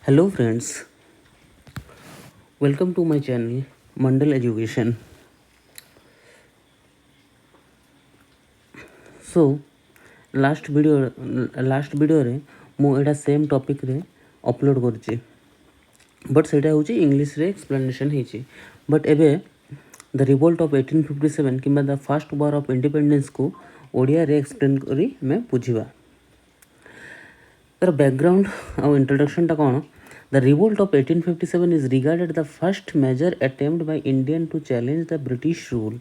Hello friends, welcome to my channel Mandal Education. So last video रे मु एटा same topic रे upload करछि बट सेटा होछि इंग्लिश रे एक्सप्लेनेशन हेछि बट एबे द रिवोल्ट ऑफ 1857 किंबा the first war of independence को ओडिया रे एक्सप्लेन करी मैं बुझिबा तर बैकग्राउंड और इंट्रोडक्शन टा कोन The revolt of 1857 is regarded the first major attempt by Indian to challenge the British rule.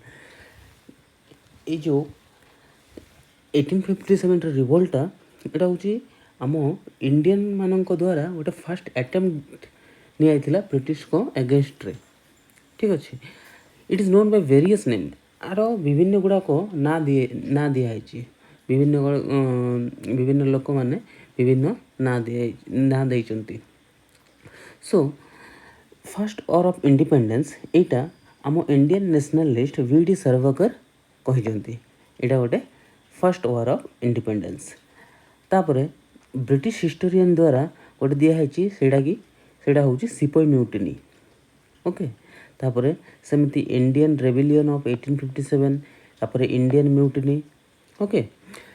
ये जो 1857 रिवोल्टा एटा होची आम इंडियन मानक द्वारा गोटे फास्ट अटेम्प्ट निया ब्रिटिश को अगेंस्ट रे ठीक अच्छे. It is known by various name आर विभिन्न गुड़ाक ना दिखाई विभिन्न लोक मैंने विभिन्न ना देइचंती. So first war of independence एटा आम इंडियन नेशनलिस्ट वी.डी. सावरकर कहिजंती एटा गोटे फर्स्ट वॉर ऑफ इंडिपेंडेंस. तापरे ब्रिटिश हिस्टोरियन द्वारा गोटे दिखाई सेटा होची सिपोय म्यूटिनी. ओके तापरे सेमती इंडियन रेबिलियन ऑफ 1857 तापरे Indian mutiny. Okay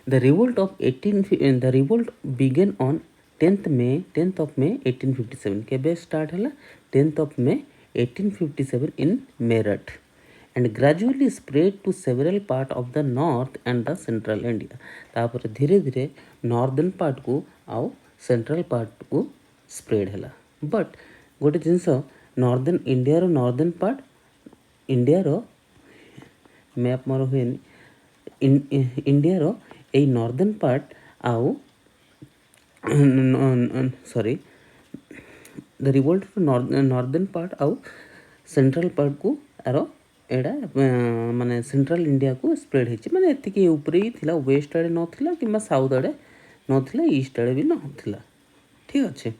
the revolt began on 10th of May 1857 केबे स्टार्ट हला 10th of May 1857 in Meerut and gradually spread to several part of the north and the central India. तापर धीरे धीरे northern part को आउ central part को spread हला. But गोटे जिनस नॉर्दर्न इंडिया रो नॉर्दर्न पार्ट इंडिया रो मैप मोर हुए इंडिया रो ए नॉर्दर्न पार्ट आउ sorry the revolt northern part आउ सेंट्रल पार्ट को आरो एडा माने सेंट्रल इंडिया को स्प्रेड हेछि माने एतिके ऊपरे ही थिला वेस्ट आड़े न थिला किंबा साउथ आड़े न थिला ईस्ट आड़े भी न थिला ठीक अच्छे.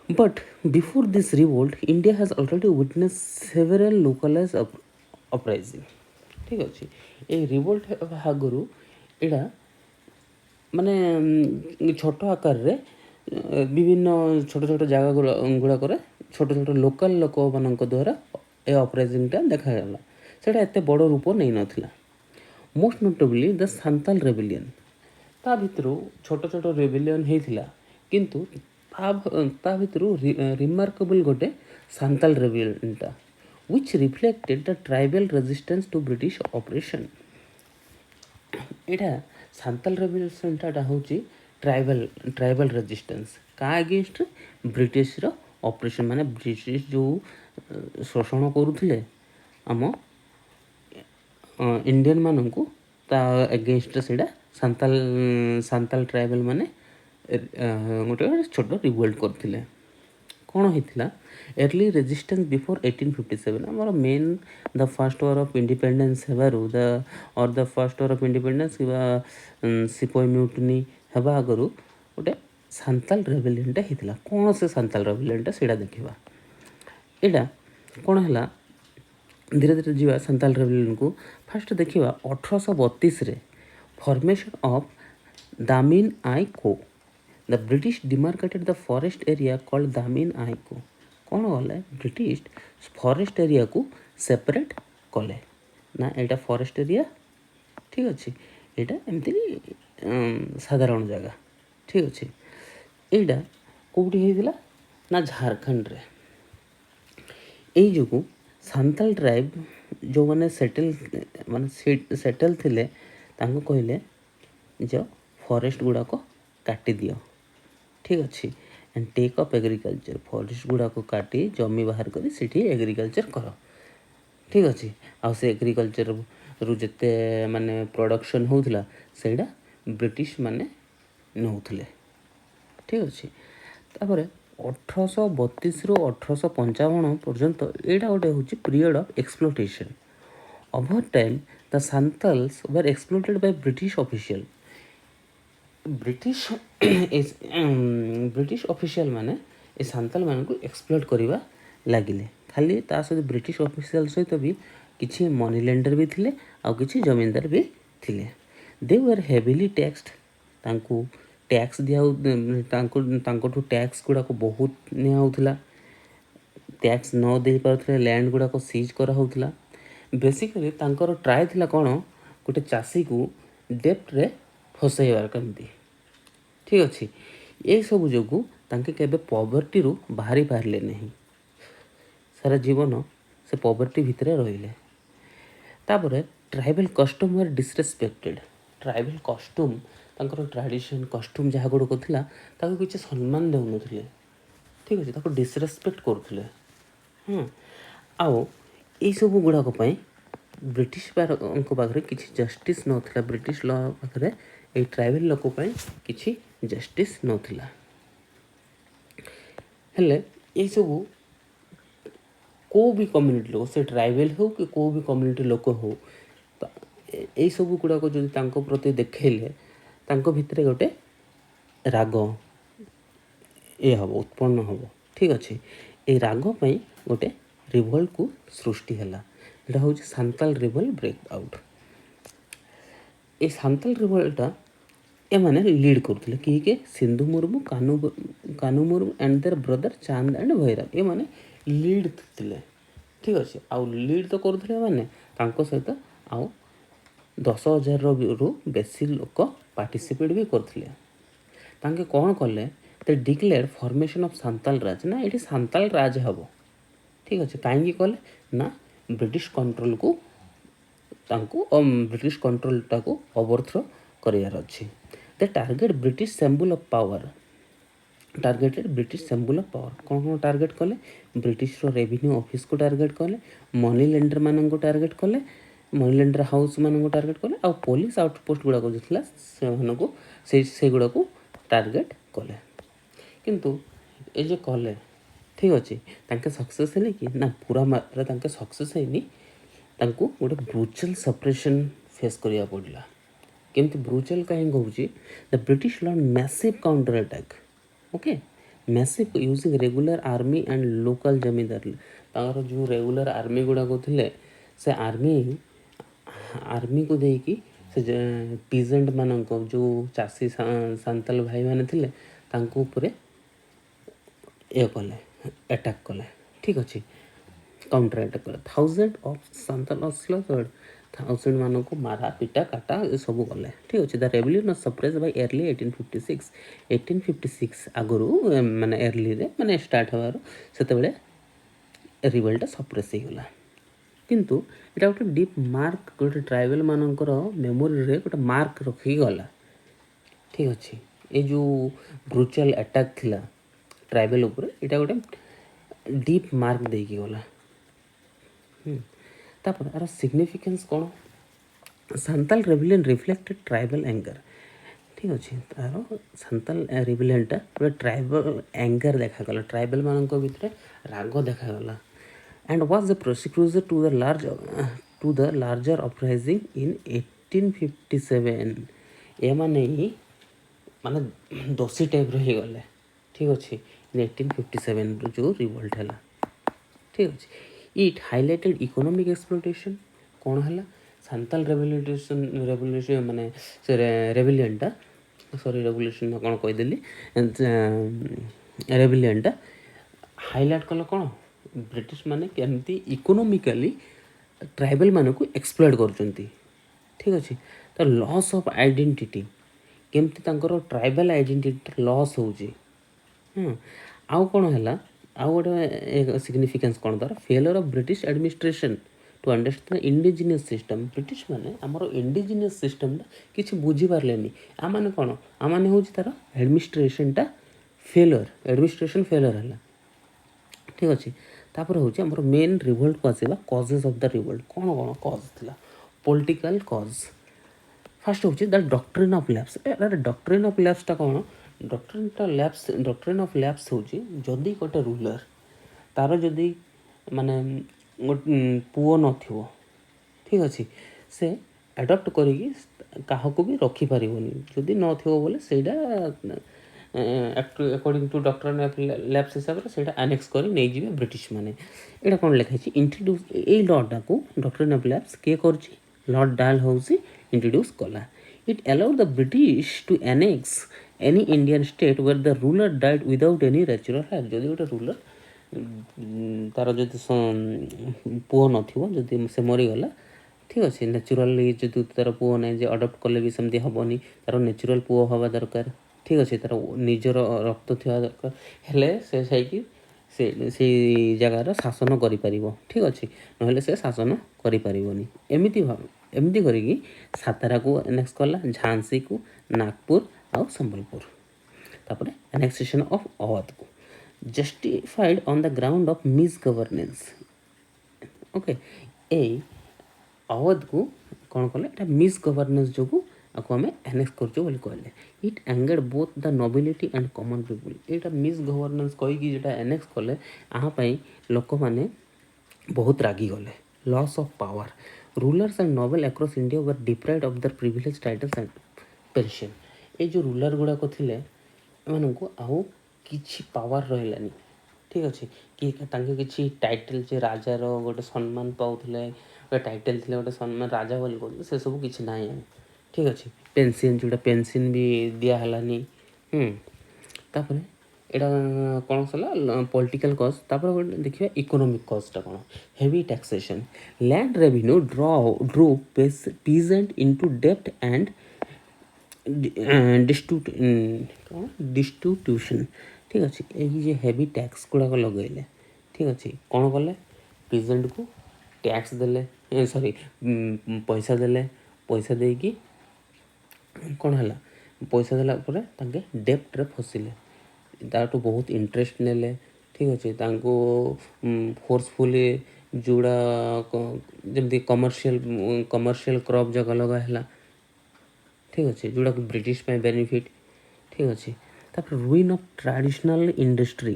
But before this revolt India has already witness several localise uprising ठीक अच्छे. ए रिवोल्ट आगरू एडा माने छोट आकार रे विभिन्न छोट छोट जगह गुड़ाक छोट छोट लोकल लोक मान द्वारा ए अपराइजिंगटा देखागला. सेटा एते बड़ रूप नहीं नथिला. Most notably the Santal rebellion ता भितरु छोट छोट रेबिलियन हेइथिला किंतु ता भितरु रिमार्केबल गोटे Santal रेबिलियनटा which reflected the tribal resistance to British operation. एटा सांताल रेवोल्यूशनटा होची ट्राइबल रेजिस्टेंस का अगेंस्ट ब्रिटिश रो ऑपरेशन माने ब्रिटिश जो शोषण करुथिले आम इंडियन मानन को ता अगेंस्ट सेडा सांताल ट्राइबल माने गोटे छोट रिवोल्ट करथिले. कौन होता अर्ली रेजिस्टेंस बिफोर 1857 आमर मेन the first war of independence हेबारू the first war of independence कि सिपोय म्यूटिनी हेबा आगरू गोटे सांताल रेबिलियनटा होता. कौन से सांताल रेबिलियनटा सेटा देखा एटा कौन है धीरे धीरे जीवा सांताल रेबिलियन को फास्ट देखा 1832 रे formation of Damin i koh the British demarcated the forest area called Damin i koh. कौन गला ब्रिटिश फॉरेस्ट एरिया को सेपरेट कले ना एटा फॉरेस्ट एरिया ठीक अच्छे एटा एमती साधारण जगह ठीक अच्छे. एटा कौटी होइतिला ना झारखंड रे. एई जो सांताल ट्राइब जो माने सेटल थिले तांको कहले जो फॉरेस्ट गुड़ाक काटी दियो ठीक अच्छे and take up agriculture forest गुड़ाक काटी जमी बाहर करी सेठी एग्रीकल्चर कर ठीक अच्छे. आ से एग्रीकल्चर रु जते माने प्रोडक्शन होउथला सेडा ब्रिटिश माने नउथले ठीक अच्छे. तापर 1832 रु 1855 पर्यंत एटा गोटे होची period of exploitation. Over time the Santhals were exploited by British official. British official माने ए सांताल मान को एक्सप्लोट करवा लगिले. खाली ता सहित ब्रिटिश ऑफिशियल सहित भी किसी मनी लेंडर भी थिले आ किसी जमींदार भी थिले. दे वर हेविली टैक्सड तांको टैक्स दिया तांकोठू टैक्स गुड़ाक बहुत निआउथिला टैक्स न दे पारुथिले लैंड गुड़ाक सीज करा होउथिला बेसिकली तांकर ट्राए थिला कौन गोटे चाषी को डेप्ट रे फसैबार केमती ठीक अच्छे ये सब जो तांके केबे पॉवर्टी रु बाहरी पारले नहीं सारा जीवन से पॉवर्टी भितर रहिले तापर ट्राइबल कस्टम वर डिसरेस्पेक्टेड ट्राइबल कस्टम तांकर ट्रेडिशन कस्टम जहाँ गुड़ाक थिला ताको किसी सम्मान देउनथिले ठीक अच्छे ताको डिसरेस्पेक्ट करुथिले आउ ये सब गुड़ाक ब्रिटिश पाखे किसी जस्टिस नथिला ब्रिटिश लॉ पाखे ये ट्राइबल लोक किसी जस्टिस नथिला हेले ये सब को भी कम्युनिटी लोक से ट्राइबल हो कि को भी कम्युनिटी लोक हो तो यही सब गुड़ाक जो प्रति देखले भितर गोटे राग ये हम उत्पन्न हम ठीक अच्छे ये राग गोटे रिवोल्ट को सृष्टि है यहाँ हूँ सांताल रिवोल्ट ब्रेक आउट ये सांताल रिवोल्टा ए माने लीड करते किए सिंधु मुर्मू कानू मुर्मू एंड देयर ब्रदर चांद एंड भैरव ये माने लीड थे ठीक अच्छे आउ लीड तो करुले माने तांको सहित आउ 10,000 रु बेसी लोक पार्टिसिपेट भी करथिले तांके कौन कले ते डिक्लेयर फॉर्मेशन ऑफ सांताल राज ना ये सांताल राज हम ठीक अच्छे कहीं कले ना ब्रिटिश कंट्रोल को ब्रिटिश कंट्रोल टाको ओवरथ्रो करार अच्छे the target British symbol of power targeted British symbol of power कौन कौन टार्गेट कले ब्रिटिश रेवेन्यू ऑफिस को टार्गेट कले मनी लेंडर मान को टार्गेट कले मनी लेंडर हाउस मान को टार्गेट कले आ पुलिस आउटपोस्ट गुड़ाक जो से गुड़ा को टार्गेट कले किंतु ये जो कले ठीक अच्छे तांके सक्सेस है कि ना पूरा मात्रा तांके सक्सेस है गोटे ब्रुचल सप्रेशन फेस करिया पड़ला केमती ब्रुचल कहीं कहूँ the British launch massive counter attack okay massive using regular army and local जमींदार तार जो रेगुलर आर्मी गुड़ाक थे से आर्मी को देकी से पीजेंट मान जो चाषी सांताल भाई मैंने थे तांको ऊपर ये कले अटैक कले ठीक अच्छे काउंटर अटैक कले 1000 ऑफ सांताल अस्लर्ड 1000 मान को मारा पिटा काटा ये सब कले ठीक अच्छे the revolution suppress bye early 1856 आगु माने अर्ली रे माने स्टार्ट हबार सेते रिवोल्टा सप्रेस हो गला किंतु एटा गोटे डीप मार्क गोटे ट्राइबल मानकर मेमोरी रे गोटे मार्क रखी गला ठीक अच्छे ये जो ब्रुचल अटैक थिला ट्राइबल ऊपर एटा गोटे डीप मार्क देकी गला तापर आर सिग्निफिकेंस कौन Santal rebellion reflected tribal anger ठीक अच्छे तार सांताल रेबेलियनटा गोटे ट्राइबल एंगर देखागला ट्राइबल मान भर राग देखागला and was the prosecutor to the larger uprising in 1857 ये माने ही माने दोषी टाइप रही गले ठीक अच्छे इन 1857 जो रिवोल्ट है ठीक अच्छे इट हाइलाइटेड इकोनॉमिक एक्सप्लोटेशन कौन है सांताल रेवोल्यूशन माने से रेबेलियनटा सॉरी रेवोल्यूशन कौन कहीदेली रेबेलियनटा हाइलाइट कले कौन ब्रिटिश माने केमती इकोनॉमिकली ट्राइबल मान को एक्सप्लॉइट करचंती ठीक अच्छे तो लॉस ऑफ आइडेंटिटी केमती तांकर ट्राइबल आइडेंटिटी लॉस होउची आउ कौन है आउ गोटे सिग्निफिकेंस कौन तार failure of British administration to understand indigenous system British माने आमर इंडिजिनियस सिस्टम किसी बुझी पारलेनी आ माने कौन आ माने होउची तार एडमिनिस्ट्रेशनटा एडमिनिस्ट्रेशन फेलर है ठीक अच्छे तापर हूँ आमर मेन रिवोल्ट को आसवा कजेज ऑफ द रिवोल्ट कौन कौन कज था पॉलिटिकल कज फास्ट हूँ the doctrine of lapse doctrine of लैप्सटा कौन डॉक्ट्रिन ऑफ लैप्स हूँ जदि गोटे रूलर तार जदि माने पुओ न ठीक अच्छे से एडप्ट करी भी रखिपार जदि न बोले सहीटा according to doctrine of lapse हिसाब से आनेक्स कर नहीं जी ब्रिटिश माने यहाँ कौन लिखाई इंट्रोड्यूस ये लॉटा को डॉक्ट्रिन ऑफ लैप्स किए कर लॉर्ड डाल हाउस इंट्रोड्यूस कला it allowed the British to annex any Indian state where the ruler died without any natural heir, ଯଦି ଗୋଟେ ରୁଲର ତାର ଯଦି ପୁଅ ନଥିବ, ଯଦି ସେ ମରିଗଲା, ଠିକ୍ ଅଛି, ନ୍ୟାଚୁରାଲି ଯଦି ତାର ପୁଅ ନାହିଁ, ଯେ ଅଡପ୍ଟ କଲେ ବି ସେମିତି ହେବନି, ତାର ନ୍ୟାଚୁରାଲ ପୁଅ ହେବା ଦରକାର, ଠିକ୍ ଅଛି, ତାର ନିଜର ରକ୍ତ ଥିବା ଦରକାର, ହେଲେ ସେ ଯାଇକି ସେଇ ଜାଗାର ଶାସନ କରିପାରିବ, ଠିକ୍ ଅଛି, ନହେଲେ ସେ ଶାସନ କରିପାରିବନି। ଏମିତି କରିକି ସାତାରାକୁ ଆନେକ୍ସ କଲା, ଝାନ୍ସିକୁ, ନାଗପୁର ଆଉ ସମ୍ବଲପୁର। ତାପରେ ଆନେକ୍ସେସନ୍ ଅଫ୍ ଅୱଧକୁ justified on the ground of misgovernance. Okay, ଏଇ ଅୱଧକୁ କ'ଣ କଲେ, ଏଇଟା ମିସ୍ ଗଭର୍ନେନ୍ସ ଯୋଗୁଁ ଆକୁ ଆମେ ଆନେକ୍ସ କରୁଛୁ ବୋଲି କହିଲେ। It angered both the nobility and common people. ଏଇଟା ମିସ୍ ଗଭର୍ନେନ୍ସ କହିକି ଯେଟା ଆନେକ୍ସ କଲେ, ଏହା ପାଇଁ ଲୋକମାନେ ବହୁତ ରାଗିଗଲେ। Loss of power, rulers and noble across India were deprived of their privilege titles and pension. ଏଇ ଯେଉଁ ରୁଲର ଗୁଡ଼ାକ ଥିଲେ, ଏମାନଙ୍କୁ ଆଉ କିଛି ପାୱାର ରହିଲାନି, ଠିକ୍ ଅଛି, କି ତାଙ୍କେ କିଛି ଟାଇଟଲ୍, ଯେ ରାଜାର ଗୋଟେ ସମ୍ମାନ ପାଉଥିଲେ, ଗୋଟେ ଟାଇଟଲ୍ ଥିଲେ, ଗୋଟେ ସମ୍ମାନ ରାଜା ବୋଲି କହୁଥିଲେ, ସେସବୁ କିଛି ନାହିଁ, ଠିକ୍ ଅଛି। ପେନ୍ସନ୍, ଯେଉଁଟା ପେନ୍ସନ୍ ବି ଦିଆହେଲାନି। ତାପରେ ଏଇଟା କ'ଣ ହେଲା, ପଲିଟିକାଲ୍ କଜ୍। ତାପରେ ଗୋଟେ ଦେଖିବା ଇକୋନୋମିକ୍ କଜ୍ଟା କ'ଣ, heavy taxation, land revenue drew peasant into ଡେପ୍ଟ ଆଣ୍ଡ डिस्ट्यूट्यूशन, ठीक अच्छे। ये हेवी टैक्स गुड़ाक लगे, ठीक अच्छे, कौन कले, प्रेजेंट को टैक्स देले, सॉरी पैसा देले, पैसा देकी कौन है, पैसा देला डेप्ट रे फसिले, ताठू बहुत इंटरेस्ट नेले, ठीक अच्छे, फोर्सफुली जोड़ा जमी कमर्शियल क्रॉप जगह लगा है, ठीक अच्छे, जोड़ा ब्रिटिश में बेनिफिट, ठीक अच्छे। तापर रुइन ऑफ ट्रेडिशनल इंडस्ट्री,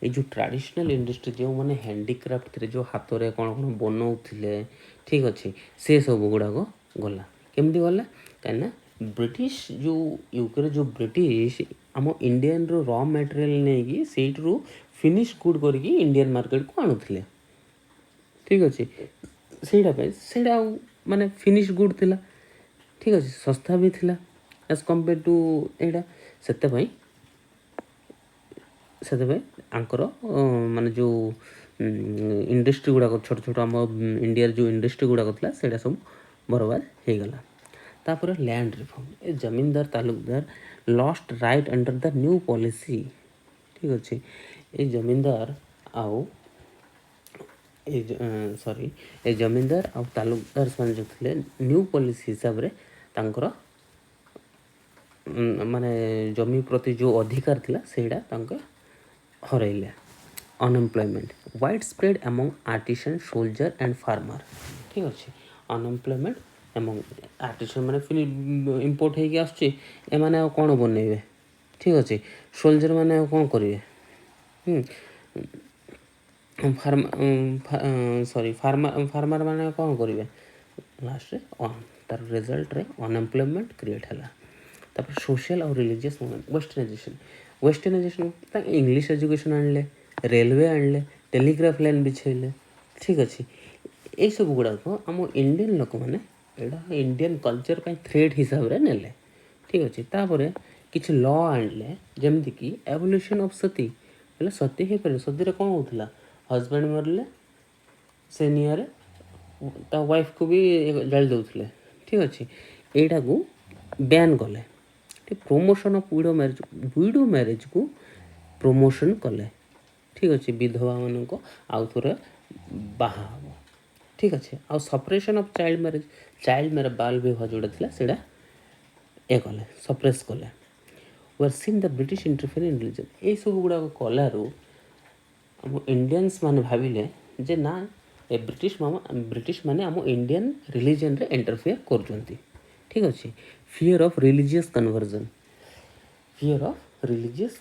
ये जो ट्रेडिशनल इंडस्ट्री जो मैंने हैंडीक्राफ्ट थे, जो हाथ में कौन कौन बनाऊे, ठीक अच्छे, से सब गुड़ाक गला, केमती गला, कहीं ब्रिटिश जो यूके जो ब्रिटिश आम इंडियन रॉ मटेरियल नहीं से फिनिश गुड करके इंडियन मार्केट को आणुले, ठीक अच्छे, से माने फिनिश गुड थिला, ठीक अच्छे, सस्ता भी थिला एज कम्पेयर टू एटा, से आंकर माने जो इंडस्ट्री गुड़ाक छोट छोट आम इंडिया जो इंडस्ट्री गुड़ाक था से सब बर्बाद हो गला। तापर लैंड रिफॉर्म, ए जमींदार Talukdar lost right under the new policy, ठीक अच्छे, ये जमींदार आउ सॉरी ए जमींदार आ तालुकदार मान जो थे न्यू पॉलिसी हिसाब रे तांकर माने जमी प्रति जो अधिकार थिला सेडा तांके हरैले। Unemployment, widespread among artisan, soldier and farmer, ठीक अच्छे, अनएम्प्लॉयमेंट एमंग आर्टिसन माने फिर इंपोर्ट होगी आसुची, एमाने कौन बनइबे, ठीक अच्छे, सोल्जर माने कौन करेंगे, फार्मर माने कौन करेंगे, लास्ट तार रिजल्ट रे अनएम्प्लॉयमेंट क्रिएट है। तापर सोशल और religious movement, westernization English education आणले, रेलवे आणले, टेलीग्राफ लाइन बिछेले, ठीक अच्छे, ये सब गुड़ाक आम इंडियन लोक मैंने इंडियन कल्चर का थ्रेड हिसाब रे नेले, ठीक अच्छे। तापर किसी लॉ आणले, जमती कि एवोल्यूशन ऑफ सती, बोले सती हो पारे, सती कौन होता, हजबैंड मरले से निआरे ता वाइफ को भी जाली दौले, ठीक अच्छे, यहाँ को बैन कले, प्रमोशन ऑफ विडो मैरिज को प्रमोशन कले, ठीक अच्छे, विधवा मान को आउ थे बाहा, ठीक अच्छे, आउ सप्रेशन ऑफ चाइल्ड मैरिज बाल विवाह जोड़ा था से कले, सप्रेस कले। Were seen the British interfere in religion, ये सब गुड़ाक कलारू आम इंडियंस माने भाविले जे ना ए ब्रिटिश माने आम इंडियन रिलीजन रे इंटरफेयर करछंती, ठीक अच्छे। Fear of religious conversion, religious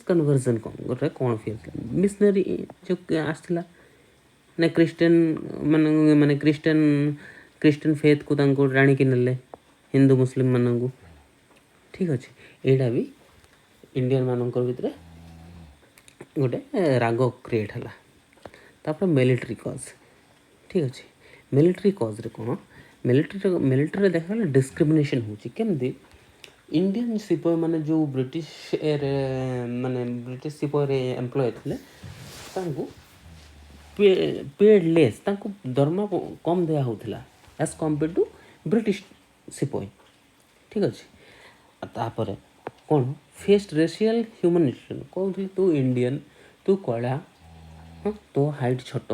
conversion कौन फियर, मिशनरी जो आसला ना क्रिश्चियन माने क्रिश्चियन फेथ को तांको राणी कि नेले हिंदू मुस्लिम मानू, ठीक अच्छे, यहाँ भी इंडियन मानकर भितर गोटे राग क्रिएट है। तापर मिलिट्री कज, ठीक अच्छे, मिलिट्री कज रे कौन, मिलिट्री देखा डिस्क्रिमिनेशन होची केमती, इंडियन सिपाही मैंने जो ब्रिटिश माने ब्रिटिश सिपाही एम्प्लॉय थे पेड लेस दरमा कम दिया होता एज कंपेयर टू ब्रिटिश सिपाही ठीक अच्छे तापर कौन फेस्ट रेशियल ह्यूमनिटेशन कहते तू इंडियन तू कला हाँ तो हाइट छोट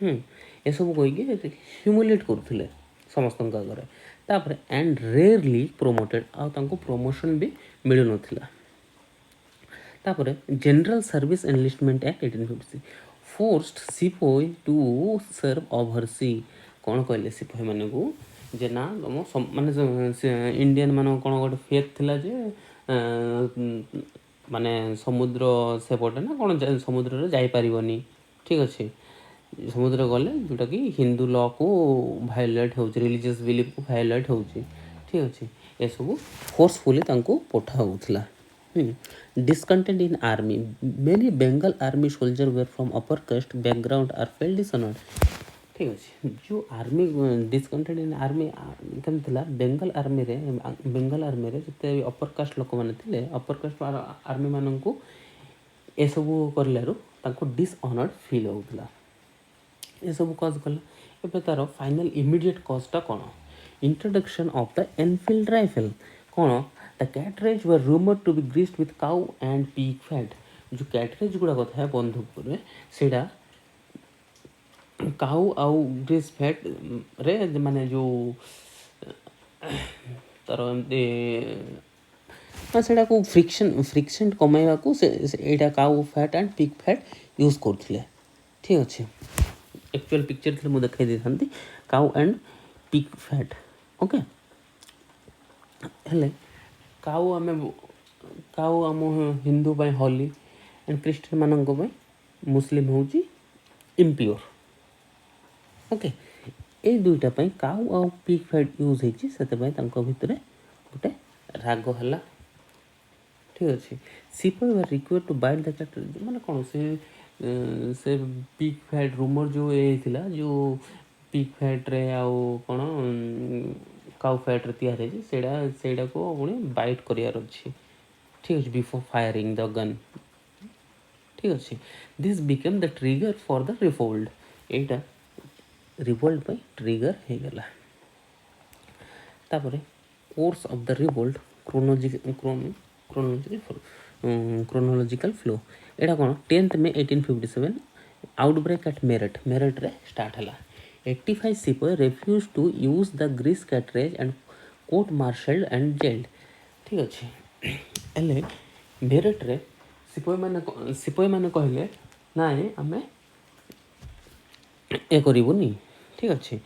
ये सब कहीकि ह्यूमिलेट करुले समस्त आगे तापर एंड रेयरली प्रोमोटेड आउ प्रमोशन भी मिल ना तापर general service enlistment act 1856 forced sepoy to serve over sea कौन कहले सिपाही मान को जे ना तुम माने इंडियन मान कौन गोटे फेथ थिला जे माने समुद्र सेपटे ना कौन समुद्र जापरनी ठीक अच्छे समुद्र गले जोटा कि हिंदू लॉ को भायोलेट हो रिलीजियस बिलीफ को भायोलेट हो ठीक अच्छे ये सब फोर्सफुली पठा होता discontent in army many bengal army soldier were from upper caste background are felt dishonored ठीक अच्छे जो आर्मी डिस्कंटेंट इन आर्मी केम थिला बेंगल आर्मी रे जिते अपर कास्ट लोक मैंने थे अपर कास्ट आर्मी मान को ये सब कर डिसअनर्ड फिल होता ये सब कज कला एवं तार फाइनाल इमिडिएट कजटा कौन introduction of the Enfield rifle कौन the cartridge were rumour to be greased with cow and pig fat जो कैटरेज गुड़ा था बंदूक सेटा काउ आउ ग्रीस फैट रे माने जो तार सेटा को फ्रिक्शन कमाइबा को एटा cow fat and pig fat use करथिले ठीक अच्छे एक्चुअल पिक्चर थे मुझे देखा देती cow and pig fat okay हेले काउ आम हिंदू बाय होली एंड क्रिश्चियन मानक मुस्लिम हूँ इम्प्योर ओके ये दुईटा काउ आउ पिग फैट यूज होती भितर गोटे राग है ठीक अच्छे सिपाही were required to bite the cartridge माने कौन से पिग फैट रूमर जो ये जो पिग फैट रे आउ कौन काउ फैट रे सेटा को पुणी बाइट करार अच्छी ठीक अच्छे बिफोर फायरिंग द गन ठीक अच्छे this became the trigger for the revolt Etah revolt पे ट्रिगर हो गला तापर course of the revolt chronological flow एटा कौन 10 May 1857 आउटब्रेक एट मेरठ रे स्टार्ट है 85 सिपाही refuse to use the grease cartridge and court martialled and jailed ठीक अच्छे हेले मेरठ रे सिपाही मैंने कहले नाई आम ए करूनी ठीक अच्छे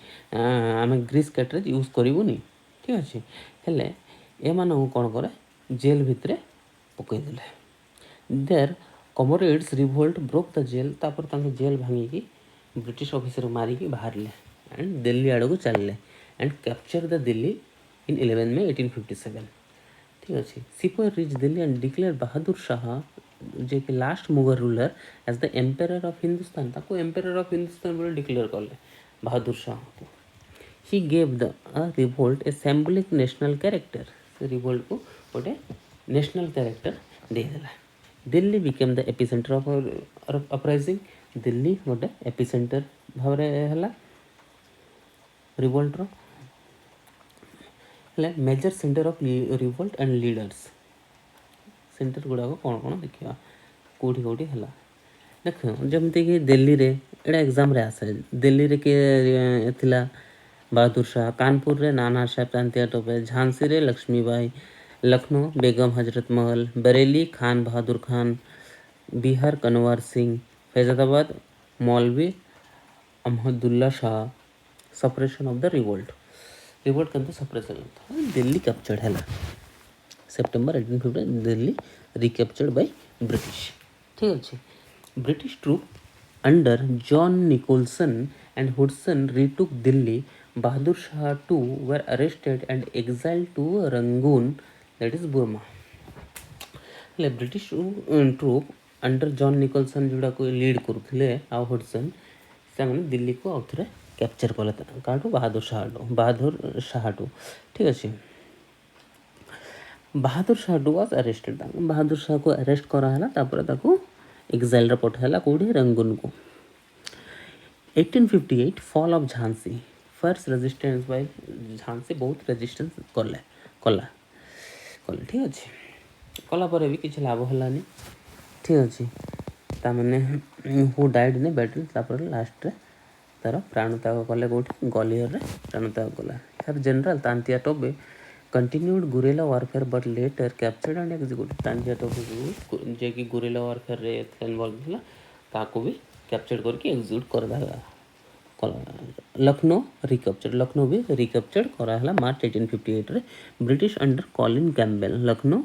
आम ग्रीस कैटरेज यूज करूनी ठीक अच्छे हेले एमान कौन करे जेल भितर पकईदे their comrades revolt broke the jail तापर जेल भांगी ब्रिटिश ऑफिसर मारिकी बाहर एंड दिल्ली आड़ को चलले and capture the Delhi in 11 May 1857 ठीक अच्छे सिपाही reach Delhi and declare Bahadur Shah जे कि last Mughal ruler as the emperor of Hindustan emperor of Hindustan बोले डिक्लेयर कले बहादुर शाह को he gave the revolt a symbolic national character से रिवोल्ट को गोटे नेशनल कैरेक्टर देदेला Delhi became the epicentre of uprising Delhi गोटे एपिसेंटर भाव है रिवोल्टर major centre of revolt and leaders centre गुड़ाक कौन कौन देखा कौटी कौटी है देख जमती कि दिल्ली रे एटा एग्जाम रे आसे दिल्ली रे के थिला बहादुर शाह कानपुर रे नाना साहेब तांतिया टोपे झांसी रे लक्ष्मीबाई लखनऊ बेगम हजरत महल बरेली खान बहादुर Khan Bihar कनवार Singh Faizabad Maulvi Ahmadullah Shah suppression of the revolt कंते सप्रेशन होता दिल्ली कैप्चर्ड है September 1850 Delhi recaptured by British ठीक अच्छे British troop under John Nicholson and Hodson retook Delhi Bahadur Shah two were arrested and exiled to Rangoon that is Burma British troop under John Nicholson जोड़ा को lead करुले आ Hudson से दिल्ली को आउ थे कैप्चर कले बहादुर शाह ठीक अच्छे बहादुर शाह वाज अरेस्टेड। बहादुर शाह को अरेस्ट कराला, एक्जाइल पठाला कौटी रंगून को। 1858 fall of Jhansi, first resistance bye Jhansi बहुत रेजिस्टेंस कले कला कले ठीक अच्छे कलापर भी किसी लाभ है ठीक अच्छे ताने हु डाइड इन बैटल तापर लास्ट रे तार प्राणत्याग कले कौटी ग्वालियर रे प्राणत्याग कला। यार general Tantia Tope continued guerrilla warfare but later captured and executed. Tantia Tope जे कि गुरिल्ला वारफेयर रे इन्वॉल्व थिला ताको भी कैप्चर करके एग्जीक्यूट कर दाला। लखनऊ रिकैप्चर्ड, लखनऊ भी रिकैप्चर्ड कराला मार्च 1858 रे British under Colin Campbell. Lucknow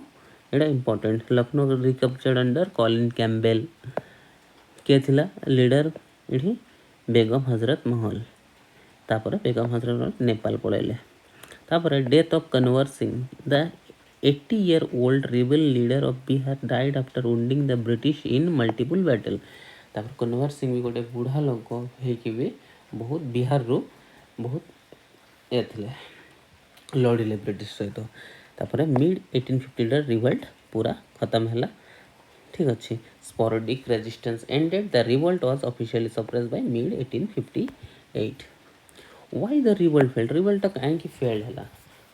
एटा important, Lucknow recaptured under Colin Campbell. किए थिला लीडर इठी बेगम हजरत महल। तापर बेगम हजरत महल नेपाल पळेले। तापर death of Kanwar Singh, the 80-year-old rebel leader of Bihar died after wounding the British in multiple battle। तापर कन्वर सिंह भी गोटे बुढ़ा लोक होइकि भी बहुत बिहार रू बहुत ए थिले लड़िले ब्रिटिश सहित। तापर मिड 1850 रिवोल्ट पूरा खत्म है ठीक अच्छे। Sporadic resistance ended, the revolt was officially suppressed by mid 1858। Why the revolt failed, revolt कहीं फेल्ड है?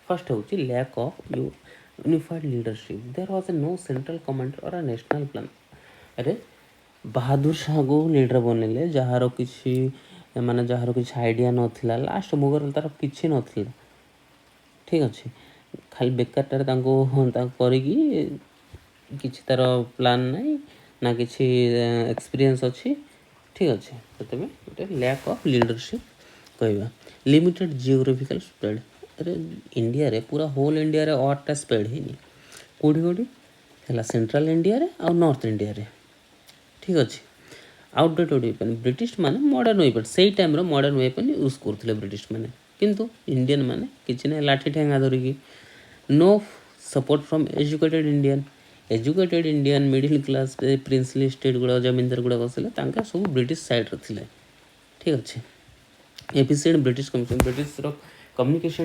फर्स्ट हूँ lack of unified leadership, there was no central commander or national plan. अरे बहादुर शाह को लीडर बनले जार किसी माने jar किसी idea नाला लास्ट मुगर तार किसी नाला ठीक अच्छे खाली बेकार किसी तार प्लान नहीं ना किसी एक्सपीरियंस अच्छी ठीक अच्छे से गोटे लैक ऑफ लीडरशिप कहवा। लिमिटेड जियोग्राफिकल स्प्रेड, अरे इंडिया रे पूरा होल इंडिया रे ऑर्टा स्प्रेड है कौटी कौटी है सेंट्रल इंडिया रे और नॉर्थ इंडिया रे ठीक अच्छे। आउटडेटेड वेपन, ब्रिटिश माने मॉडर्न वेपन से टाइम मॉडर्न वेपन यूज करते ब्रिटिश माने किंतु इंडियन माने किसी ना लाठी ठेंगा धरिकी। No support from educated Indian, educated Indian middle class princely state गुड़ा जमींदार गुड़ा बसले सब ब्रिटिश साइड रे ठीक अच्छे। Efficient British communication, British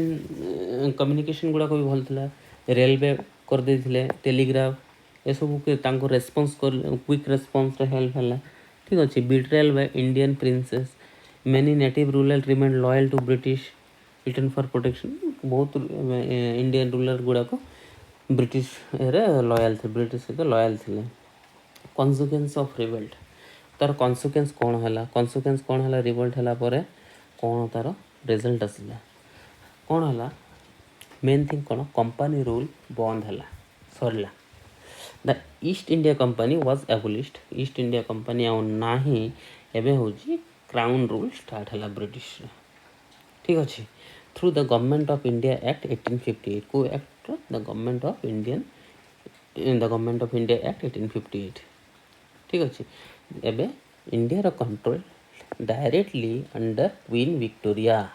communication गुड़ाक भी भल था। रेलवे कर देथिले, टेलीग्राफ ये सब के रेस्पॉन्स कर क्विक रेस्पॉन्स हेल्प है ठीक अच्छे। Betrayal by Indian princes, many native rulers remain loyal to British return for protection. बहुत इंडियन रूरल गुड़ाक ब्रिटिश लॉयल थे, ब्रिटिश सहित लॉयल थे। कन्सिक्वेंस ऑफ रिवोल्ट, तार कन्सिक्वेंस कौन है? कन्सिक्वेंस कौन है रिवोल्ट है कौन तार रिजल्ट आसला कौन है? मेन थिंग कौन कंपनी रूल बंद है सरला। The East India Company was abolished, East India Company आउ नाही एबे होची क्राउन रूल स्टार्ट है ब्रिटिश ठीक अच्छे। Through the Government of India Act 1858, को act the Government of India Act 1858 ठीक अच्छे। एबे इंडिया रो control directly under Queen Victoria.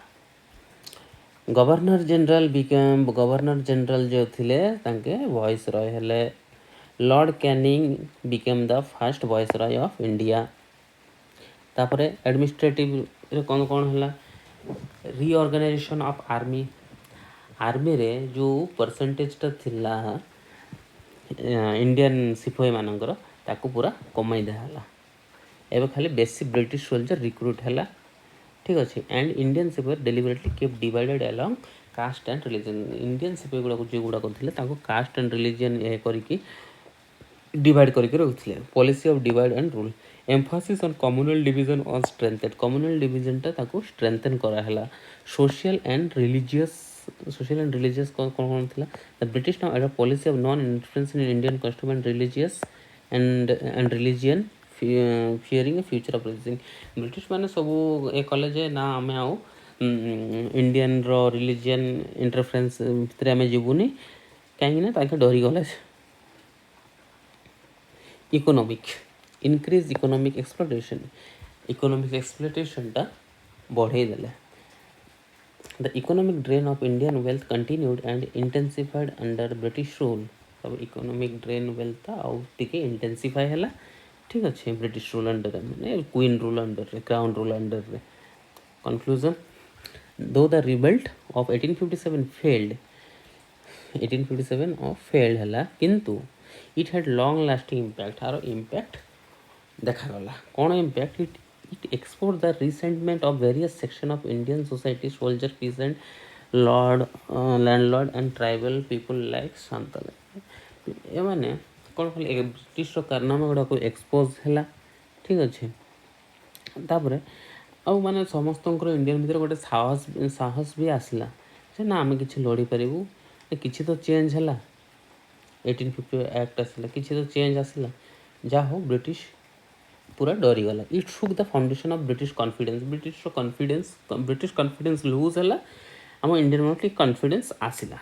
Governor general जो थिले तांके वॉइस रॉय हेले। Lord Canning became the first voice Roy of India. तापर एडमिनिस्ट्रेटिव कौन कौन है? रीऑर्गेनाइजेशन ऑफ आर्मी, आर्मी रे जो परसेंटेजटा थिला इंडियन सिपाही मानकर ताको पूरा कमाई दिला। एवं खाली बेसी ब्रिटिश सोल्जर रिक्रूट है ठीक अच्छे। एंड इंडियन सिपाही deliberately kept divided along caste and religion. Indian सिपाही गुड़ाक जो गुड़ाक थे कास्ट एंड रिलीजन ये करके डिवाइड करके रखुले। Policy of divide and rule, emphasis on communal division on strengthened, communal डिवीजनटा ताको स्ट्रेंथन कराला। सोशल एंड रिलीजियस कौन कौन था? The British now adopt policy of non interference in Indian custom and religious and religion fearing a future uprising. British माने सब ए कले जे ना आम आउ इंडियन रो रिलीजियन इंटरफेरेंस भितर आम जीवनी कहीं डरी गले। Economic increase economic exploitation, economic एक्सप्लोटेशनटा बढ़े देले। The economic drain of Indian wealth continued and intensified under British rule. तब इकोनॉमिक ड्रेन वेल्थ आउ टिके इंटेंसिफाई है ठीक अच्छे ब्रिटिश रूल अंडर मैंने queen rule under crown rule under. Conclusion, though the revolt of 1857 failed 1857 failed है किंतु it had long lasting impact आर इम्पैक्ट देखागला कौन impact it export the resentment of various section of Indian society soldier peasant lord landlord and tribal people like Santal ए मैंने कौन कले British कारनामा गुड़ा को एक्सपोज है ठीक अच्छे तापर आउ माने समस्त इंडियन भीतर गोटे साहस साहस भी आसला जे ना आम कि लड़ी पारू किसी तो चेंज है 1850 एक्ट आसला किसी तो चेंज आसला जहाँ हो ब्रिटिश पूरा डरीगला it shook the foundation of British confidence British confidence lose है आम इंडियन मान कॉन्फिडेंस आसला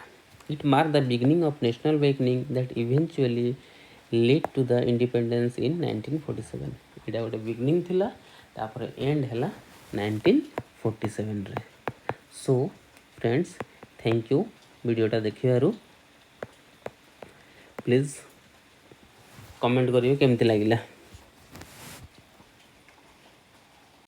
it mark the beginning of national wakening that eventually lead to the independence in 1947 इटा गोटे बिगिनिंग थिला तापर एंड है 1947 रे सो फ्रेंड्स थैंक यू वीडियोटा देखिबारु प्लीज कमेंट करियो केमती लागिला।